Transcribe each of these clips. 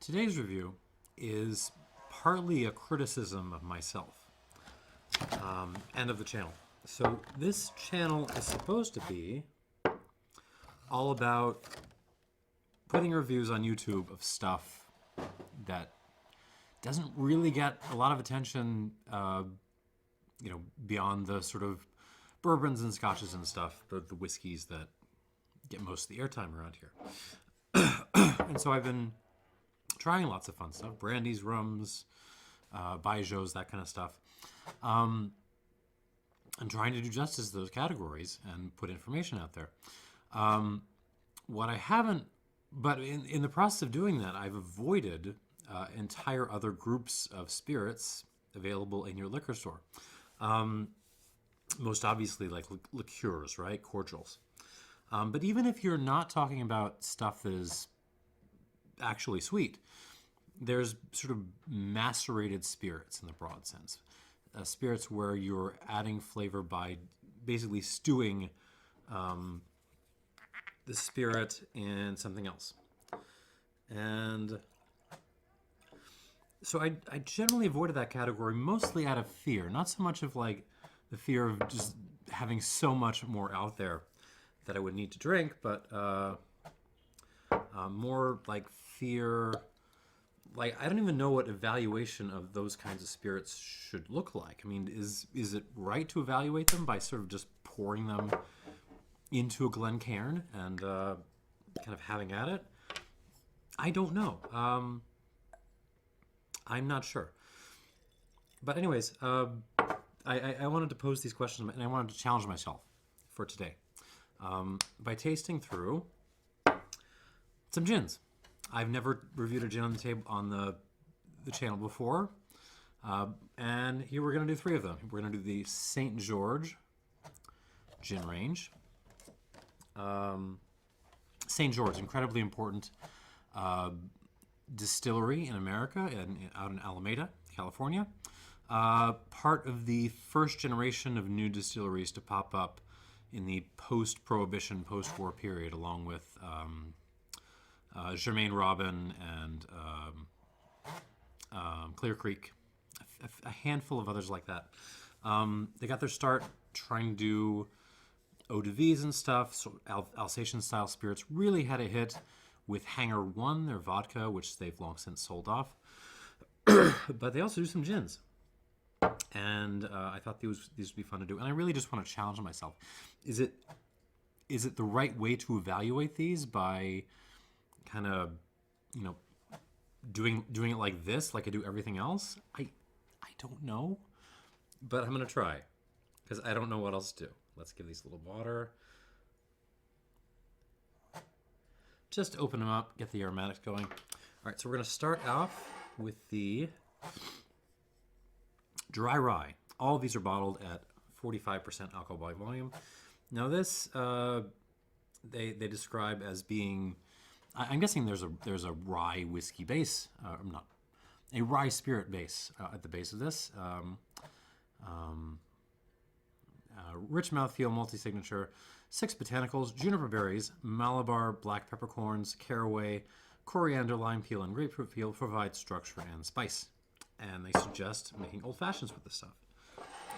Today's review is partly a criticism of myself and of the channel. So this channel is supposed to be all about putting reviews on YouTube of stuff that doesn't really get a lot of attention, beyond the sort of bourbons and scotches and stuff, the whiskeys that get most of the airtime around here. And so I've been trying lots of fun stuff, brandies, rums, baijios, that kind of stuff. And trying to do justice to those categories and put information out there. What I haven't, but in the process of doing that, I've avoided entire other groups of spirits available in your liquor store. Most obviously like liqueurs, right? Cordials. But even if you're not talking about stuff that is actually sweet, there's sort of macerated spirits in the broad sense. Spirits where you're adding flavor by basically stewing the spirit in something else. And so I generally avoided that category mostly out of fear, not so much of like the fear of just having so much more out there that I would need to drink, but more like fear. Like, I don't even know what evaluation of those kinds of spirits should look like. I mean, is it right to evaluate them by sort of just pouring them into a glencairn and kind of having at it? I don't know. I'm not sure. But anyways, I wanted to pose these questions, and I wanted to challenge myself for today by tasting through some gins. I've never reviewed a gin on the table on the channel before, and here we're going to do three of them. We're going to do the St. George gin range. St. George, incredibly important distillery in America, out in Alameda, California. Part of the first generation of new distilleries to pop up in the post-Prohibition, post-war period, along with Germain Robin and Clear Creek, a handful of others like that. They got their start trying to do eau de vies and stuff, so Alsatian-style spirits really had a hit with Hangar 1, their vodka, which they've long since sold off. But they also do some gins. And I thought these would be fun to do. And I really just want to challenge myself. Is it the right way to evaluate these by kind of, doing it like this, like I do everything else? I don't know, but I'm gonna try because I don't know what else to do. Let's give these a little water. Just open them up, get the aromatics going. All right, so we're gonna start off with the dry rye. All of these are bottled at 45% alcohol by volume. Now this they describe as being, I'm guessing there's a rye whiskey base, a rye spirit base at the base of this. Rich mouthfeel, multi-signature, 6 botanicals: juniper berries, Malabar black peppercorns, caraway, coriander, lime peel, and grapefruit peel provide structure and spice. And they suggest making old fashions with this stuff.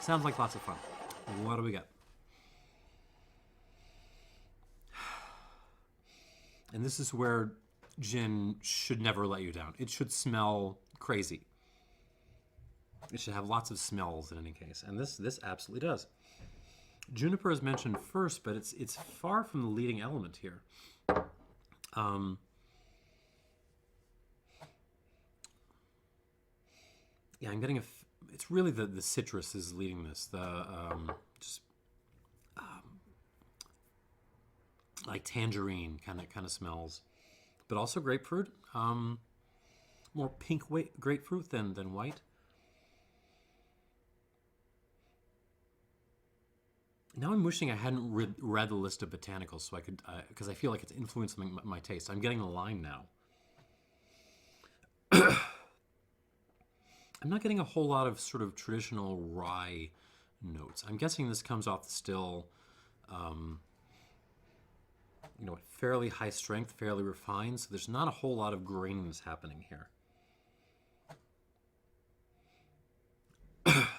Sounds like lots of fun. What do we got? And this is where gin should never let you down. It should smell crazy. It should have lots of smells in any case. And this absolutely does. Juniper is mentioned first, but it's far from the leading element here. Yeah, I'm getting it's really the citrus is leading this. Like tangerine kind of smells, but also grapefruit. More pink grapefruit than white. Now I'm wishing I hadn't read the list of botanicals so I could, because I feel like it's influencing my taste. I'm getting a lime now. I'm not getting a whole lot of sort of traditional rye notes. I'm guessing this comes off the still. you know, fairly high strength, fairly refined, so there's not a whole lot of graininess happening here.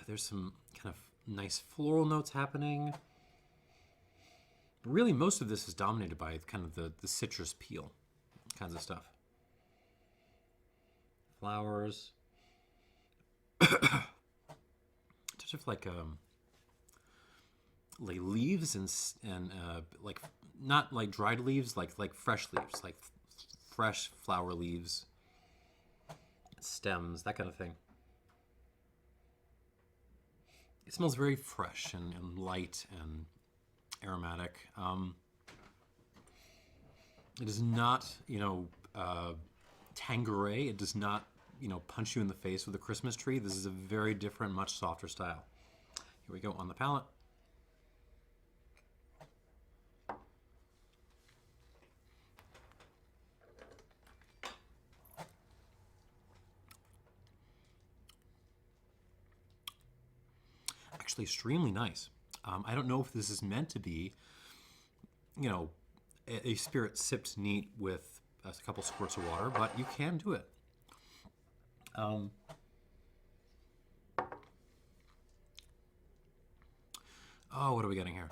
There's some kind of nice floral notes happening. But really, most of this is dominated by kind of the citrus peel kinds of stuff. Flowers. Touch of like leaves and like not like dried leaves, like fresh leaves, like fresh flower leaves, stems, that kind of thing. It smells very fresh and light and aromatic. It is not, you know, Tanqueray. It does not, you know, punch you in the face with a Christmas tree. This is a very different, much softer style. Here we go on the palate. Actually extremely nice. I don't know if this is meant to be, you know, a spirit sipped neat with a couple squirts of water, but you can do it. Oh, what are we getting here?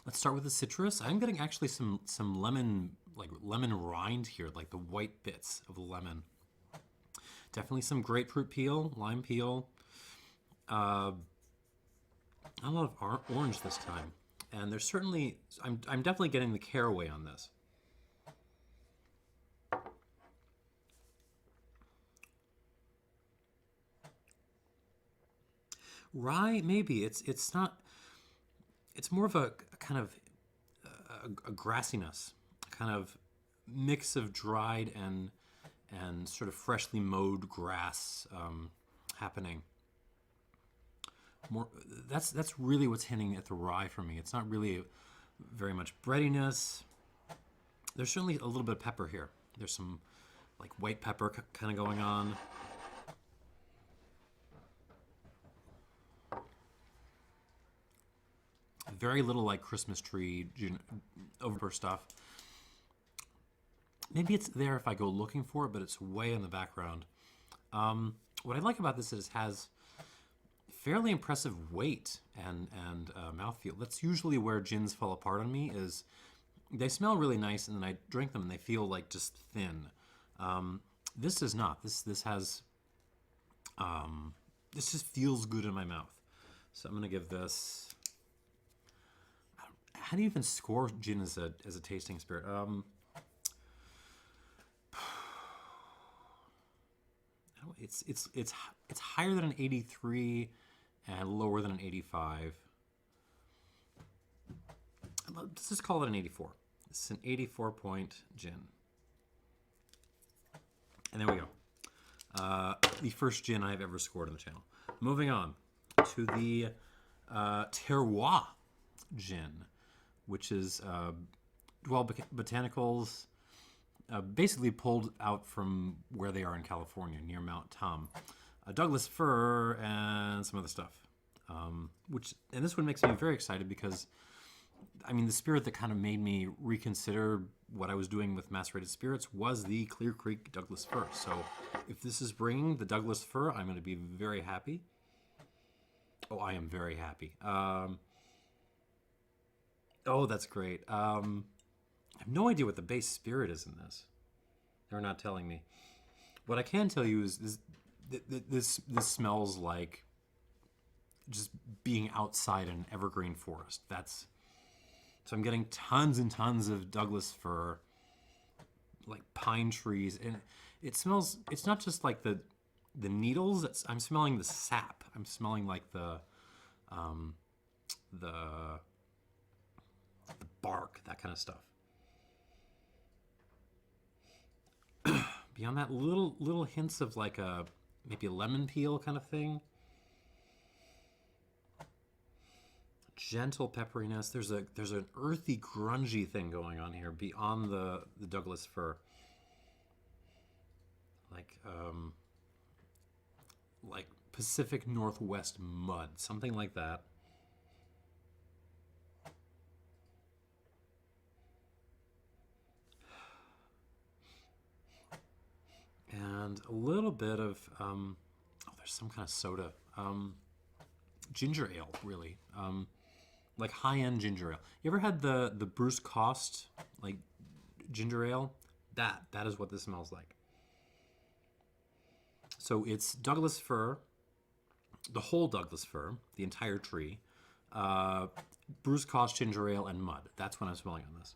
Let's start with the citrus. I'm getting actually some lemon, like lemon rind here, like the white bits of the lemon. Definitely some grapefruit peel, lime peel. A lot of orange this time. And there's certainly, I'm definitely getting the caraway on this. Rye, maybe. It's not, it's more of a kind of a grassiness, kind of mix of dried and sort of freshly mowed grass happening. More that's really what's hinting at the rye for me. It's not really very much breadiness. There's certainly a little bit of pepper here. There's some like white pepper kind of going on. Very little like Christmas tree overproof stuff. Maybe it's there if I go looking for it, but it's way in the background. What I like about this is it has fairly impressive weight and mouthfeel. That's usually where gins fall apart on me, is they smell really nice and then I drink them and they feel like just thin. This does not. This has, this just feels good in my mouth. So I'm gonna give this, how do you even score gin as a tasting spirit? It's higher than an 83 and lower than an 85. Let's just call it an 84. This is an 84 point gin. And there we go. The first gin I've ever scored on the channel. Moving on to the Terroir gin, which is botanicals, basically pulled out from where they are in California, near Mount Tom. Douglas fir and some other stuff. And this one makes me very excited because, I mean, the spirit that kind of made me reconsider what I was doing with macerated spirits was the Clear Creek Douglas fir. So if this is bringing the Douglas fir, I'm going to be very happy. Oh, I am very happy. Oh, that's great. I have no idea what the base spirit is in this. They're not telling me. What I can tell you is this smells like just being outside an evergreen forest. So I'm getting tons and tons of Douglas fir, like pine trees, and it smells. It's not just like the needles. I'm smelling the sap. I'm smelling like the bark, that kind of stuff. Beyond that, little hints of like maybe a lemon peel kind of thing. Gentle pepperiness. There's an earthy, grungy thing going on here beyond the Douglas fir. Like Pacific Northwest mud, something like that. little bit of, oh, there's some kind of soda. Ginger ale, really. Like high-end ginger ale. You ever had the Bruce Cost, like, ginger ale? That is what this smells like. So it's Douglas fir, the whole Douglas fir, the entire tree, Bruce Cost ginger ale, and mud. That's what I'm smelling on this.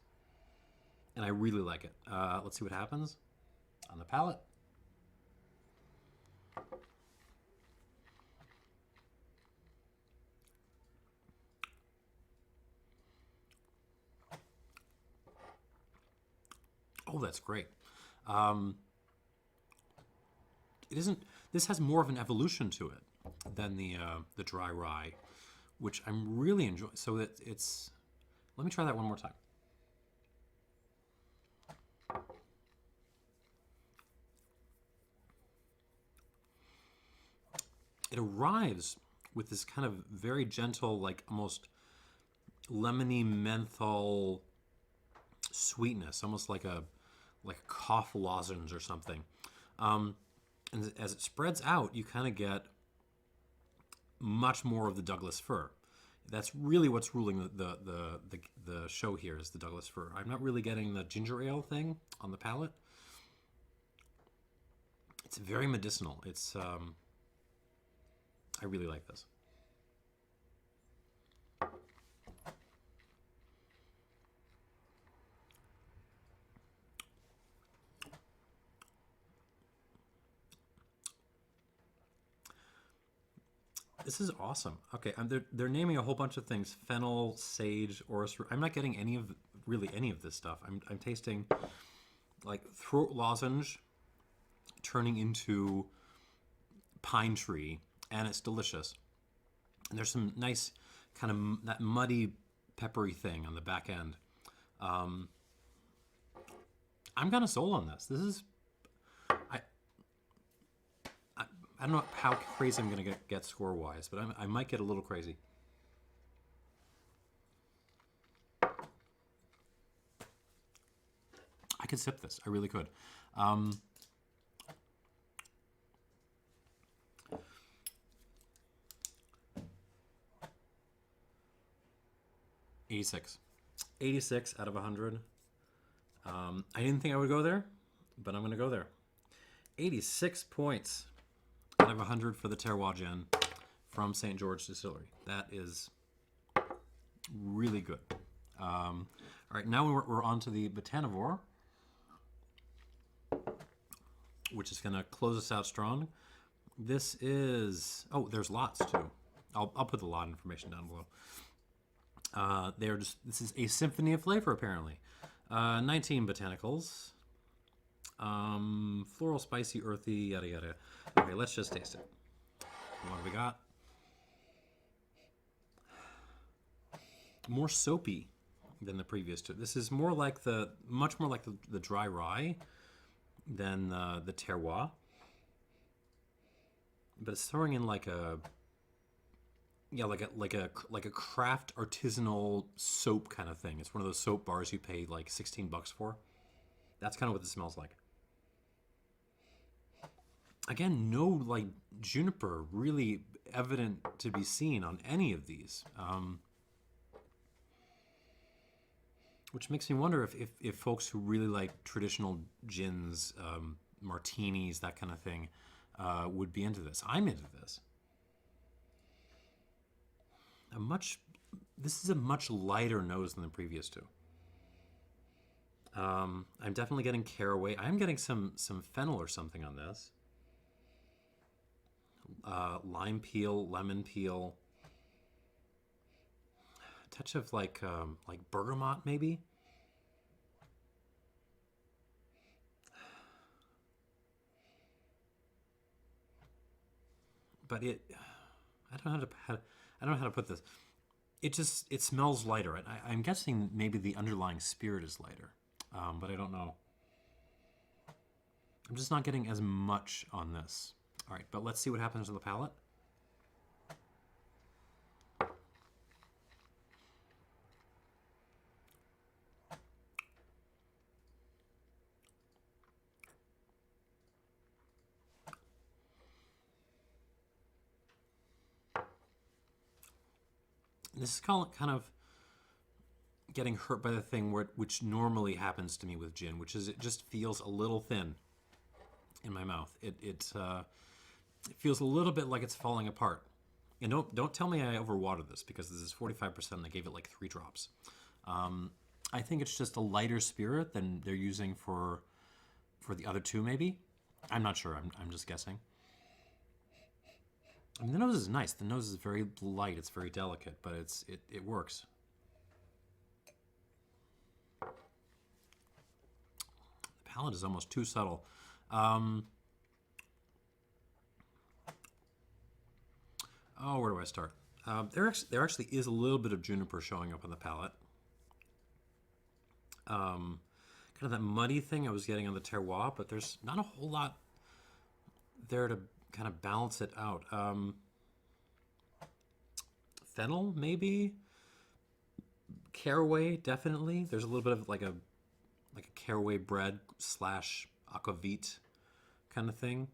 And I really like it. Let's see what happens on the palate. Oh, that's great. It isn't. This has more of an evolution to it than the dry rye, which I'm really enjoying. So that it's. Let me try that one more time. It arrives with this kind of very gentle, like almost lemony menthol sweetness, almost like a cough lozenge or something. And as it spreads out, you kind of get much more of the Douglas fir. That's really what's ruling the show here is the Douglas fir. I'm not really getting the ginger ale thing on the palate. It's very medicinal. It's I really like this. This is awesome. Okay, they're naming a whole bunch of things: fennel, sage, orris. I'm not getting really any of this stuff. I'm tasting like throat lozenge turning into pine tree, and it's delicious. And there's some nice kind of that muddy, peppery thing on the back end. I'm kind of sold on this. This is I don't know how crazy I'm going to get score-wise, but I might get a little crazy. I could sip this. I really could. 86. 86 out of 100. I didn't think I would go there, but I'm going to go there. 86 points out of 100 for the Terroir Gin from St. George Distillery. That is really good. All right, now we're on to the Botanivore, which is going to close us out strong. This is, oh, there's lots too. I'll put the lot information down below. This is a symphony of flavor, apparently. 19 botanicals. Floral, spicy, earthy, yada yada. Okay, let's just taste it. What have we got? More soapy than the previous two. This is more like much more like the dry rye than the Terroir. But it's throwing in like a craft artisanal soap kind of thing. It's one of those soap bars you pay like $16 for. That's kind of what this smells like. Again, no like juniper really evident to be seen on any of these, which makes me wonder if folks who really like traditional gins, martinis, that kind of thing, would be into this. I'm into this. This is a much lighter nose than the previous two. I'm definitely getting caraway. I'm getting some fennel or something on this. Lime peel, lemon peel, a touch of like bergamot maybe. But I don't know how to put this. It smells lighter. I'm guessing maybe the underlying spirit is lighter, but I don't know. I'm just not getting as much on this. All right, but let's see what happens to the palate. This is kind of getting hurt by the thing which normally happens to me with gin, which is it just feels a little thin in my mouth. It feels a little bit like it's falling apart. And don't tell me I overwatered this, because this is 45% and I gave it like 3 drops. I think it's just a lighter spirit than they're using for the other two, maybe. I'm not sure. I'm just guessing. I mean, the nose is nice. The nose is very light. It's very delicate, but it works. The palate is almost too subtle. Oh, where do I start? There actually is a little bit of juniper showing up on the palate. Kind of that muddy thing I was getting on the terroir, but there's not a whole lot there to kind of balance it out. Fennel, maybe. Caraway, definitely. There's a little bit of like a caraway bread / aquavit kind of thing.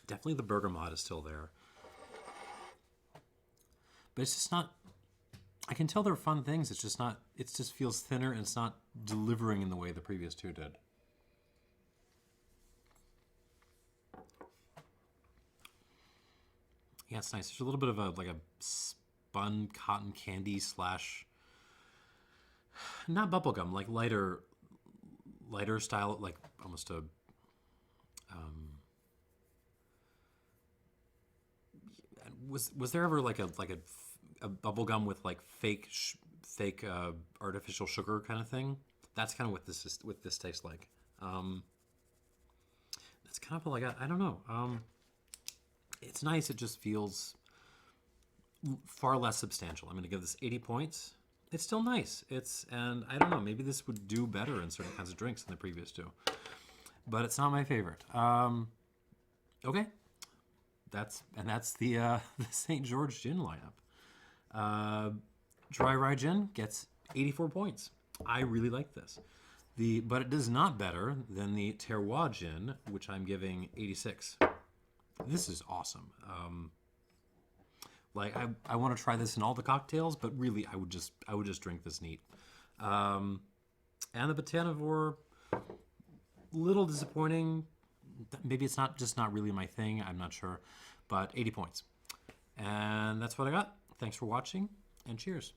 Definitely the bergamot is still there. But it's just not... I can tell they're fun things. It's just not... It just feels thinner, and it's not delivering in the way the previous two did. Yeah, it's nice. There's a little bit of a spun cotton candy / not bubblegum, like lighter style, like almost a was there ever like a bubblegum with like fake artificial sugar kind of thing? That's kind of what this tastes like. That's kind of like I don't know. It's nice. It just feels far less substantial. I'm going to give this 80 points. It's still nice. And I don't know, maybe this would do better in certain kinds of drinks than the previous two. But it's not my favorite. Okay. That's the St. George gin lineup. Dry rye gin gets 84 points. I really like this. But it does not better than the Terroir gin, which I'm giving 86. This is awesome. Like I want to try this in all the cocktails, but really I would just drink this neat. And the Botanivore, little disappointing. Maybe it's not really my thing. I'm not sure, but 80 points. And that's what I got. Thanks for watching, and cheers.